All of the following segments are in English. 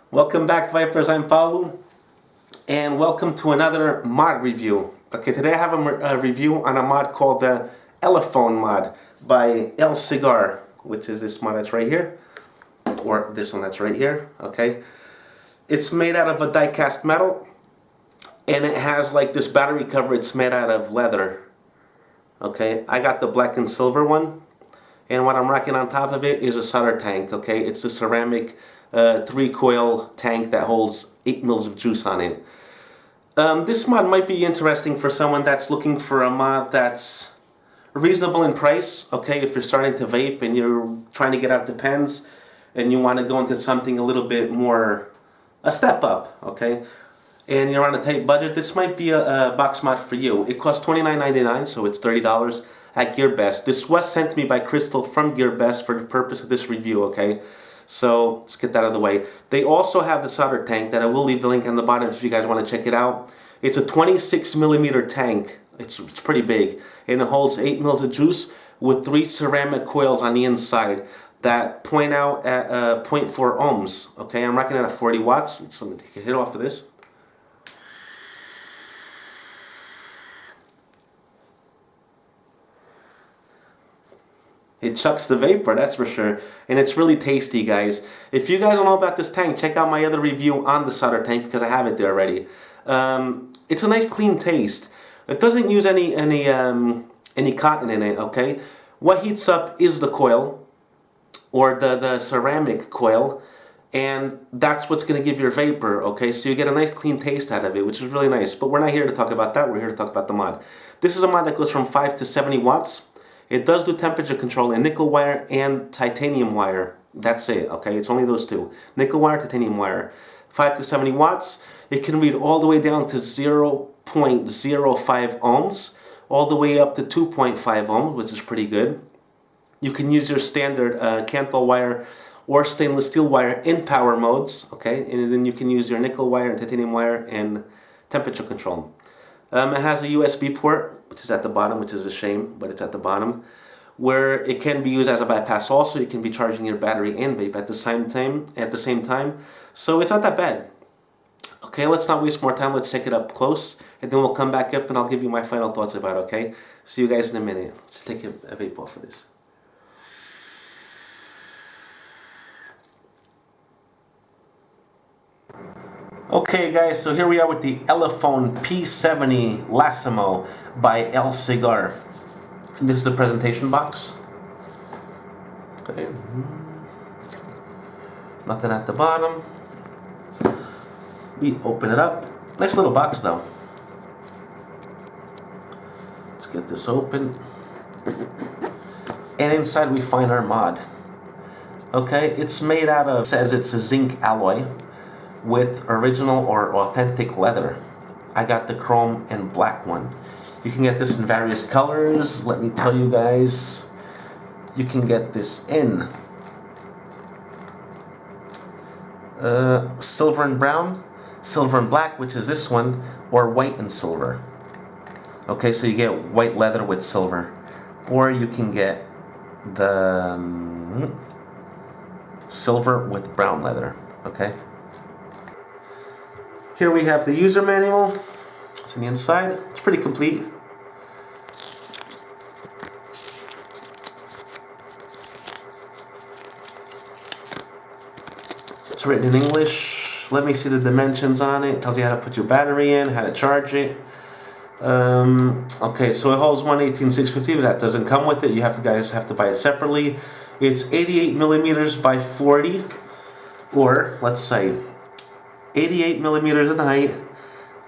Welcome back, Vipers. I'm Paulo, and welcome to another mod review. Okay, today I have a review on a mod called the Elephone mod by e-cig, which is this mod that's right here, or this one that's right here. Okay, it's made out of a die-cast metal, and it has like this battery cover. It's made out of leather. Okay, I got the black and silver one, and what I'm rocking on top of it is a solder tank. Okay, it's a ceramic 3-coil tank that holds 8 mils of juice on it. This mod might be interesting for someone that's looking for a mod that's reasonable in price. Okay, if you're starting to vape and you're trying to get out the pens and you want to go into something a little bit more, a step up, okay, and you're on a tight budget, this might be a box mod for you. It costs $29.99, so it's $30 at Gearbest. This was sent to me by Crystal from Gearbest for the purpose of this review, okay? So let's get that out of the way. They also have the solder tank that I will leave the link on the bottom if you guys want to check it out. It's a 26mm tank. It's pretty big, and it holds 8 mils of juice with 3 ceramic coils on the inside that point out at 0.4 ohms. Okay, I'm rocking it at 40 watts. So let me take a hit off of this. It chucks the vapor, that's for sure. And it's really tasty, guys. If you guys don't know about this tank, check out my other review on the solder tank because I have it there already. It's a nice clean taste. It doesn't use any cotton in it, okay? What heats up is the coil, or the ceramic coil, and that's what's going to give your vapor, okay? So you get a nice clean taste out of it, which is really nice. But we're not here to talk about that, we're here to talk about the mod. This is a mod that goes from 5 to 70 watts. It does do temperature control in nickel wire and titanium wire. That's it, okay? It's only those two. Nickel wire, titanium wire. 5 to 70 watts. It can read all the way down to 0.05 ohms, all the way up to 2.5 ohms, which is pretty good. You can use your standard Canthal wire or stainless steel wire in power modes, okay? And then you can use your nickel wire and titanium wire in temperature control. It has a USB port, which is at the bottom, which is a shame, but it's at the bottom, where it can be used as a bypass also. You can be charging your battery and vape at the same time. So it's not that bad. Okay, let's not waste more time. Let's check it up close, and then we'll come back up and I'll give you my final thoughts about it, okay? See you guys in a minute. Let's take a vape off of this. Okay guys, so here we are with the Elephone P70 Laisimo by e-cig. This is the presentation box. Okay. Nothing at the bottom. We open it up. Nice little box though. Let's get this open. And inside we find our mod. Okay, it's made out of, it says it's a zinc alloy with original or authentic leather. I got the chrome and black one. You can get this in various colors. Let me tell you guys, you can get this in silver and brown, silver and black, which is this one, or white and silver. Okay, so you get white leather with silver, or you can get the silver with brown leather. Okay. Here we have the user manual. It's on the inside. It's pretty complete. It's written in English. Let me see the dimensions on it. It tells you how to put your battery in, how to charge it. Okay, so it holds 118/650, but that doesn't come with it. You guys have to buy it separately. It's 88mm by 40, or let's say 88mm in height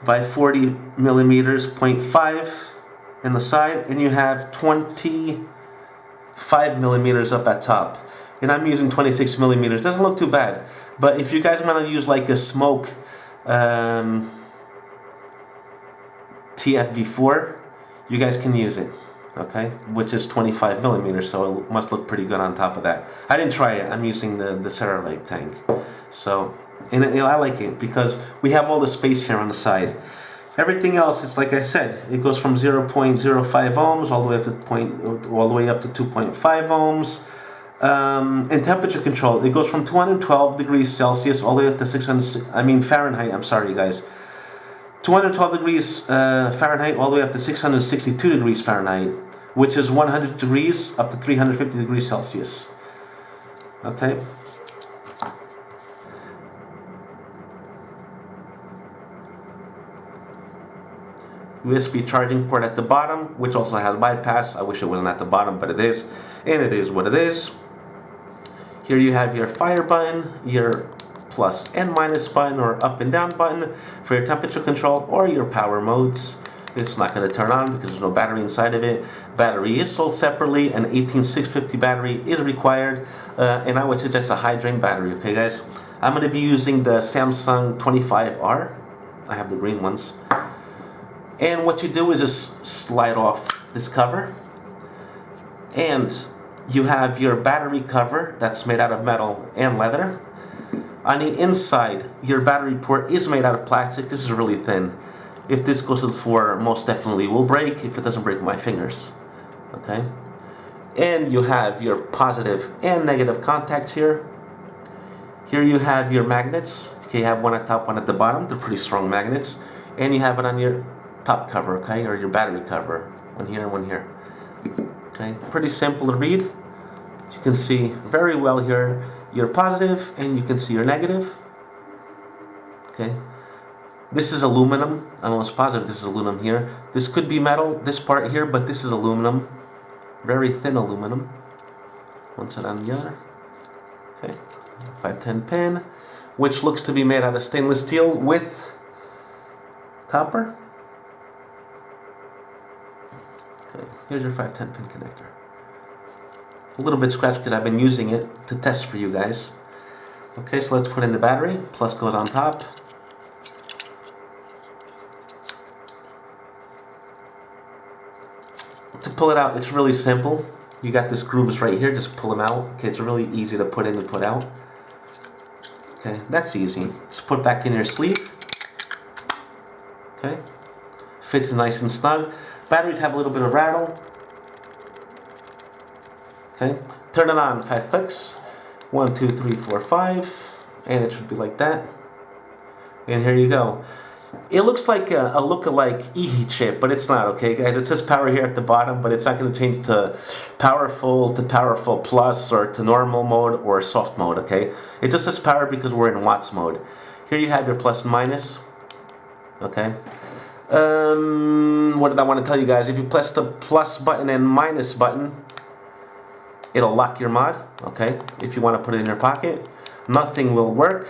by 40mm, 0.5 in the side, and you have 25mm up at top. And I'm using 26mm. Doesn't look too bad. But if you guys want to use like a smoke TFV4, you guys can use it. Okay, which is 25mm, so it must look pretty good on top of that. I didn't try it. I'm using the CeraVape tank. So. And I like it because we have all the space here on the side. Everything else, it's like I said, it goes from 0.05 ohms all the way up to 2.5 ohms. And temperature control, it goes from 212 degrees Celsius all the way up to 600, Fahrenheit, I'm sorry guys. 212 degrees Fahrenheit all the way up to 662 degrees Fahrenheit, which is 100 degrees up to 350 degrees Celsius. Okay. USB charging port at the bottom, which also has bypass. I wish it wasn't at the bottom, but it is, and it is what it is. Here you have your fire button, your plus and minus button or up and down button for your temperature control or your power modes. It's not going to turn on because there's no battery inside of it. Battery is sold separately. An 18650 battery is required, and I would suggest a high drain battery. Okay guys, I'm going to be using the Samsung 25R. I have the green ones. And what you do is just slide off this cover, and you have your battery cover that's made out of metal and leather. On the inside, your battery port is made out of plastic. This is really thin. If this goes to the floor, most definitely will break. If it doesn't break my fingers, okay? And you have your positive and negative contacts here. Here you have your magnets. Okay, you have one at top, one at the bottom. They're pretty strong magnets. And you have it on your top cover, okay, or your battery cover. One here and one here. Okay, pretty simple to read. You can see very well here your positive, and you can see your negative. Okay, this is aluminum. I'm almost positive this is aluminum here. This could be metal, this part here, but this is aluminum. Very thin aluminum. One side on the other. Okay, 510 pin, which looks to be made out of stainless steel with copper. Okay, here's your 510 pin connector. A little bit scratched because I've been using it to test for you guys. Okay, so let's put in the battery. Plus goes on top. To pull it out, it's really simple. You got these grooves right here, just pull them out. Okay, it's really easy to put in and put out. Okay, that's easy. Just put back in your sleeve. Okay, fits nice and snug. Batteries have a little bit of rattle. Okay, turn it on, 5 clicks. 1, 2, 3, 4, 5, and it should be like that. And here you go. It looks like a look-alike e-heat chip, but it's not, okay guys? It says power here at the bottom, but it's not going to change to powerful plus, or to normal mode or soft mode, okay? It just says power because we're in watts mode. Here you have your plus and minus, okay? What did I want to tell you guys? If you press the plus button and minus button, it'll lock your mod, okay? If you want to put it in your pocket, nothing will work.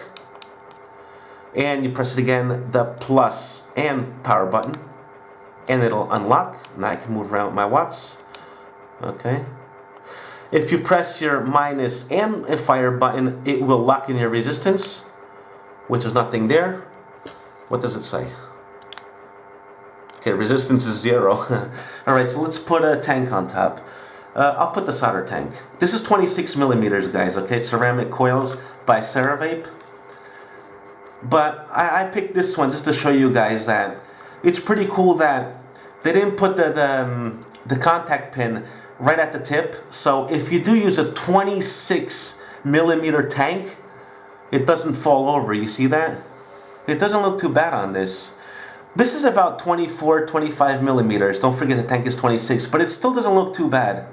And you press it again, the plus and power button, and it'll unlock. Now I can move around with my watts, okay? If you press your minus and a fire button, it will lock in your resistance, which is nothing there. What does it say? Okay, resistance is 0. Alright, so let's put a tank on top. I'll put the solder tank. This is 26 millimeters, guys, okay? Ceramic coils by CeraVape. But I picked this one just to show you guys that it's pretty cool that they didn't put the contact pin right at the tip. So if you do use a 26 millimeter tank, it doesn't fall over. You see that? It doesn't look too bad on this. This is about 24, 25 millimeters. Don't forget the tank is 26, but it still doesn't look too bad.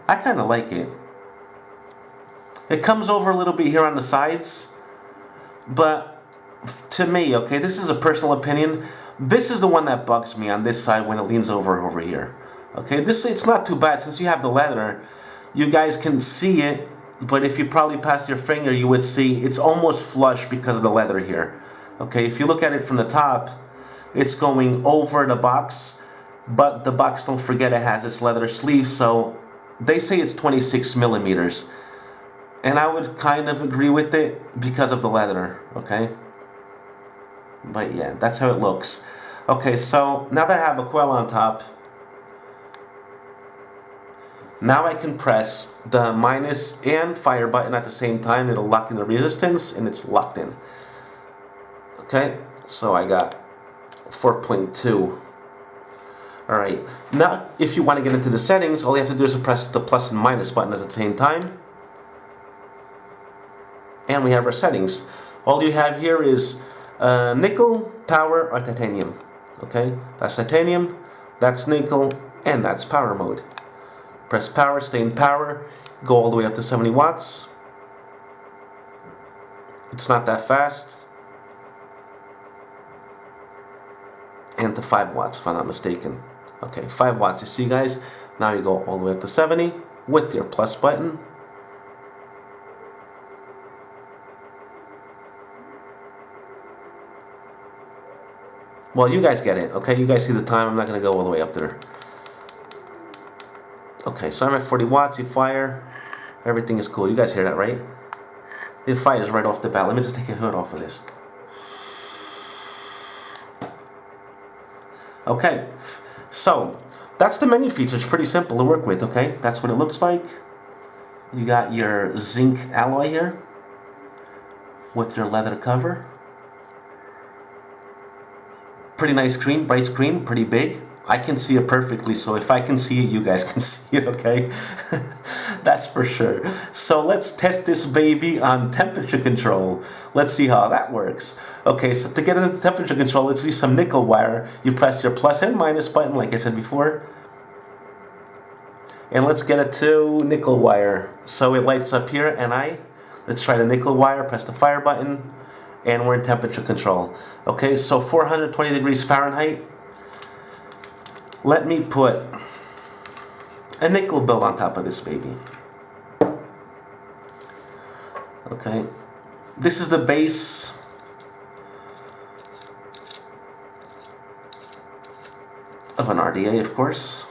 I kind of like it. It comes over a little bit here on the sides, but to me, okay, this is a personal opinion, this is the one that bugs me on this side when it leans over here. Okay, it's not too bad since you have the leather. You guys can see it, but if you probably pass your finger, you would see it's almost flush because of the leather here. Okay, if you look at it from the top, it's going over the box, but the box, don't forget, it has its leather sleeve, so they say it's 26 millimeters. And I would kind of agree with it because of the leather, okay? But yeah, that's how it looks. Okay, so now that I have a coil on top, now I can press the minus and fire button at the same time. It'll lock in the resistance, and it's locked in. Okay, so I got 4.2. Alright, now if you want to get into the settings, all you have to do is press the plus and minus button at the same time. and we have our settings. All you have here is nickel, power, or titanium. Okay, that's titanium, that's nickel, and that's power mode. Press power, stay in power, go all the way up to 70 watts. It's not that fast. And to 5 watts if I'm not mistaken. Okay, 5 watts, you see guys? Now you go all the way up to 70 with your plus button. Well, you guys get it, okay? You guys see the time, I'm not gonna go all the way up there. Okay, so I'm at 40 watts, you fire. Everything is cool, you guys hear that, right? It fires right off the bat. Let me just take a hood off of this. Okay, so that's the menu feature. It's pretty simple to work with, okay? That's what it looks like. You got your zinc alloy here with your leather cover. Pretty nice screen, bright screen, pretty big. I can see it perfectly, so if I can see it, you guys can see it, okay? That's for sure. So let's test this baby on temperature control. Let's see how that works. Okay, so to get into temperature control, let's use some nickel wire. You press your plus and minus button, like I said before. And let's get it to nickel wire. So it lights up here, and let's try the nickel wire, press the fire button, and we're in temperature control. Okay, so 420 degrees Fahrenheit. Let me put a nickel bill on top of this baby. Okay, this is the base. Of an RDA, of course.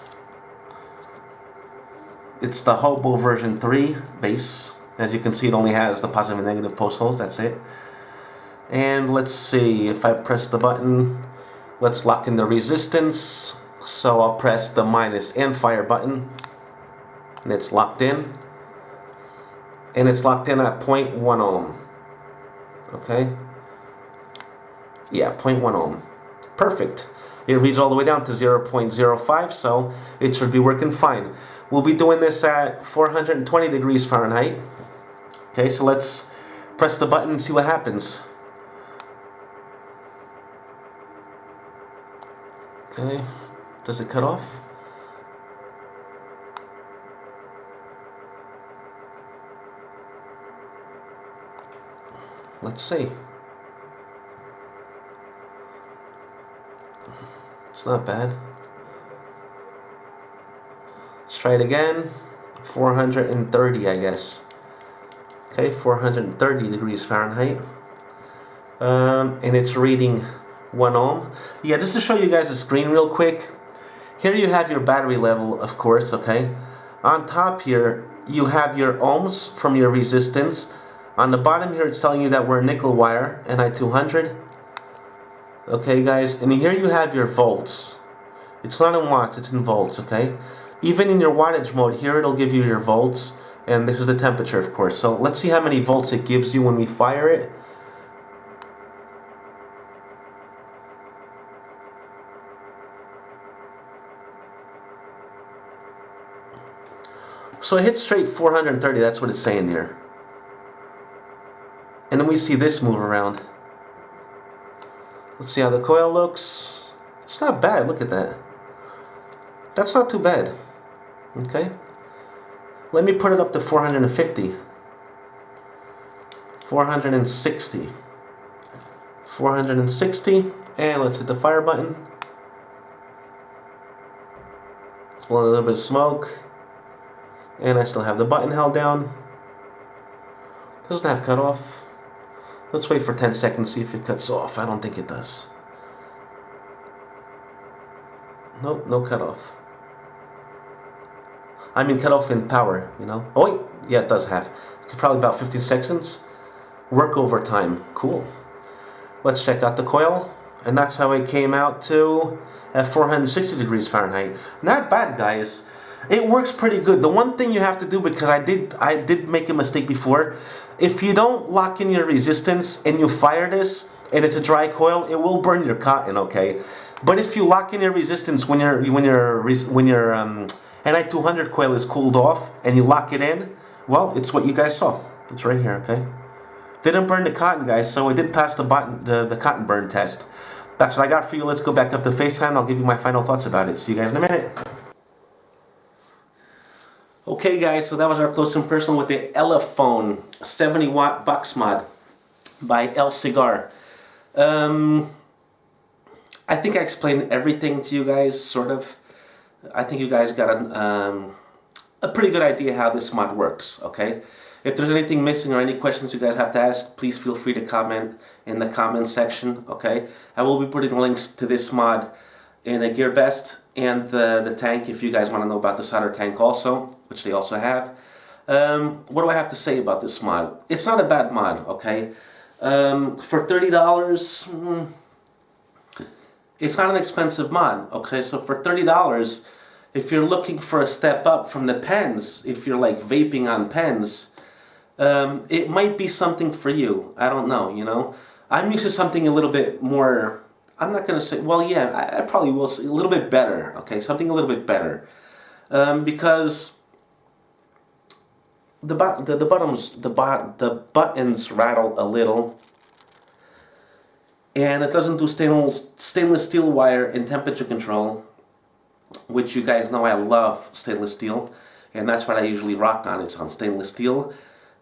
It's the Hobo version 3 base. As you can see, it only has the positive and negative post holes, that's it. And let's see, if I press the button, let's lock in the resistance. So I'll press the minus and fire button, and it's locked in. And it's locked in at 0.1 ohm. Okay? Yeah, 0.1 ohm. Perfect. It reads all the way down to 0.05, so it should be working fine. We'll be doing this at 420 degrees Fahrenheit. Okay, so let's press the button and see what happens. Okay, does it cut off? Let's see. It's not bad. Let's try it again. 430, I guess. Okay, 430 degrees Fahrenheit. And it's reading 1 ohm. Yeah, just to show you guys the screen real quick. Here you have your battery level, of course, okay? On top here, you have your ohms from your resistance. On the bottom here, it's telling you that we're nickel wire, Ni200. Okay, guys, and here you have your volts. It's not in watts, it's in volts, okay? Even in your wattage mode, here it'll give you your volts, and this is the temperature, of course. So let's see how many volts it gives you when we fire it. So I hit straight 430, that's what it's saying there. And then we see this move around. Let's see how the coil looks. It's not bad, look at that. That's not too bad. Okay. Let me put it up to 450. 460. 460. And let's hit the fire button. Let's blow a little bit of smoke. And I still have the button held down. Doesn't have cutoff. Let's wait for 10 seconds, see if it cuts off. I don't think it does. Nope, no cutoff. I mean cutoff in power, you know. Oh wait, yeah, it does have. Probably about 15 seconds. Work overtime, cool. Let's check out the coil. And that's how it came out to at 460 degrees Fahrenheit. Not bad, guys. It works pretty good. The one thing you have to do, because I did make a mistake before, if you don't lock in your resistance and you fire this and it's a dry coil, it will burn your cotton, okay? But if you lock in your resistance when your Ni200 coil is cooled off and you lock it in, well, it's what you guys saw. It's right here, okay? Didn't burn the cotton, guys, so it did pass the cotton burn test. That's what I got for you. Let's go back up to FaceTime. I'll give you my final thoughts about it. See you guys in a minute. Okay, guys, so that was our close and personal with the Elephone 70-watt box mod by e-cig. I think I explained everything to you guys, sort of. I think you guys got a pretty good idea how this mod works, okay? If there's anything missing or any questions you guys have to ask, please feel free to comment in the comment section, okay? I will be putting links to this mod in a Gearbest and the tank if you guys want to know about the solder tank also, which they also have. What do I have to say about this mod? It's not a bad mod, okay? For $30, it's not an expensive mod, okay? So for $30, if you're looking for a step up from the pens, if you're like vaping on pens, it might be something for you. I don't know, you know? I'm used to something a little bit more, I'm not going to say, well, yeah, I probably will say a little bit better, okay? Something a little bit better. Because the buttons rattle a little. And it doesn't do stainless steel wire and temperature control, which you guys know I love stainless steel, and that's what I usually rock on. It's on stainless steel.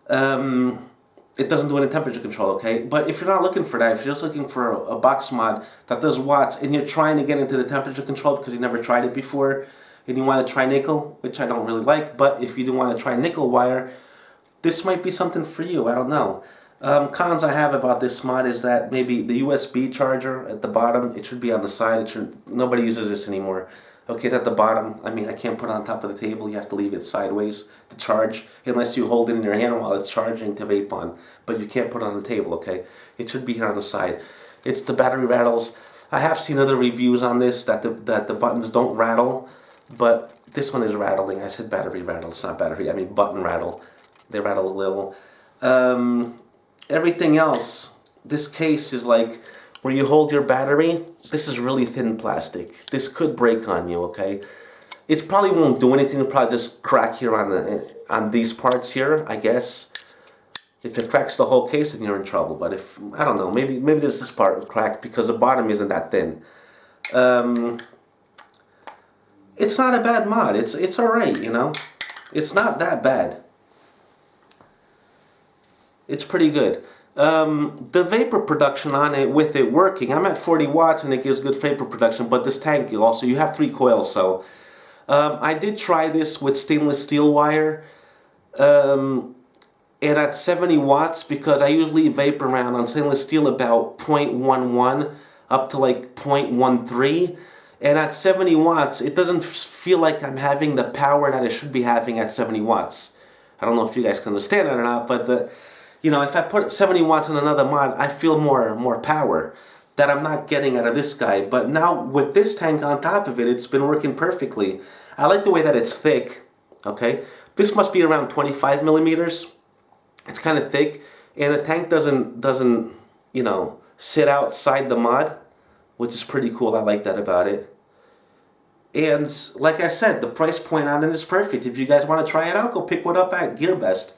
It doesn't do any temperature control, okay? But if you're not looking for that, if you're just looking for a box mod that does watts, and you're trying to get into the temperature control because you never tried it before, and you want to try nickel, which I don't really like, but if you do want to try nickel wire, this might be something for you. I don't know. Cons I have about this mod is that maybe the USB charger at the bottom, it should be on the side. Nobody uses this anymore. Okay, it's at the bottom. I mean, I can't put it on top of the table. You have to leave it sideways to charge, unless you hold it in your hand while it's charging to vape on. But you can't put it on the table, okay? It should be here on the side. It's the battery rattles. I have seen other reviews on this that the buttons don't rattle, but this one is rattling. I said battery rattle. It's not battery. I mean button rattle. They rattle a little. Everything else, this case is like where you hold your battery. This is really thin plastic. This could break on you, okay? It probably won't do anything. It'll probably just crack here on these parts here, I guess. If it cracks the whole case, then you're in trouble. But if, I don't know, maybe there's this part will crack because the bottom isn't that thin. It's not a bad mod. It's alright, you know? It's not that bad. It's pretty good. The vapor production on it, with it working, I'm at 40 watts and it gives good vapor production, but this tank also, you have 3 coils, so I did try this with stainless steel wire and at 70 watts, because I usually vape around on stainless steel about 0.11 up to like 0.13, and at 70 watts it doesn't feel like I'm having the power that it should be having at 70 watts. I don't know if you guys can understand that or not, but you know, if I put 70 watts on another mod, I feel more power that I'm not getting out of this guy. But now with this tank on top of it, it's been working perfectly. I like the way that it's thick, okay? This must be around 25 millimeters. It's kind of thick, and the tank doesn't, you know, sit outside the mod, which is pretty cool. I like that about it. And like I said, the price point on it is perfect. If you guys want to try it out, go pick one up at Gearbest.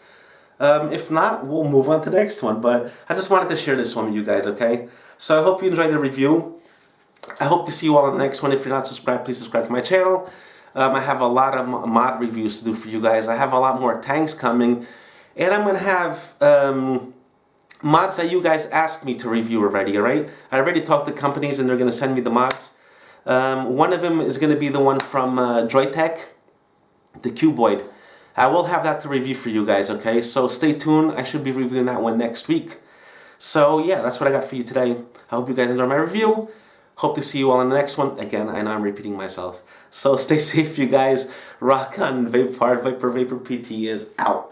If not, we'll move on to the next one. But I just wanted to share this one with you guys, okay? So I hope you enjoyed the review. I hope to see you all on the next one. If you're not subscribed, please subscribe to my channel. I have a lot of mod reviews to do for you guys. I have a lot more tanks coming. And I'm going to have mods that you guys asked me to review already, alright? I already talked to companies and they're going to send me the mods. One of them is going to be the one from Joytech, the Cuboid. I will have that to review for you guys, okay? So stay tuned. I should be reviewing that one next week. So yeah, that's what I got for you today. I hope you guys enjoyed my review. Hope to see you all in the next one. Again, I know I'm repeating myself. So stay safe, you guys. Rock on. Vape hard. ViperVaporPT is out.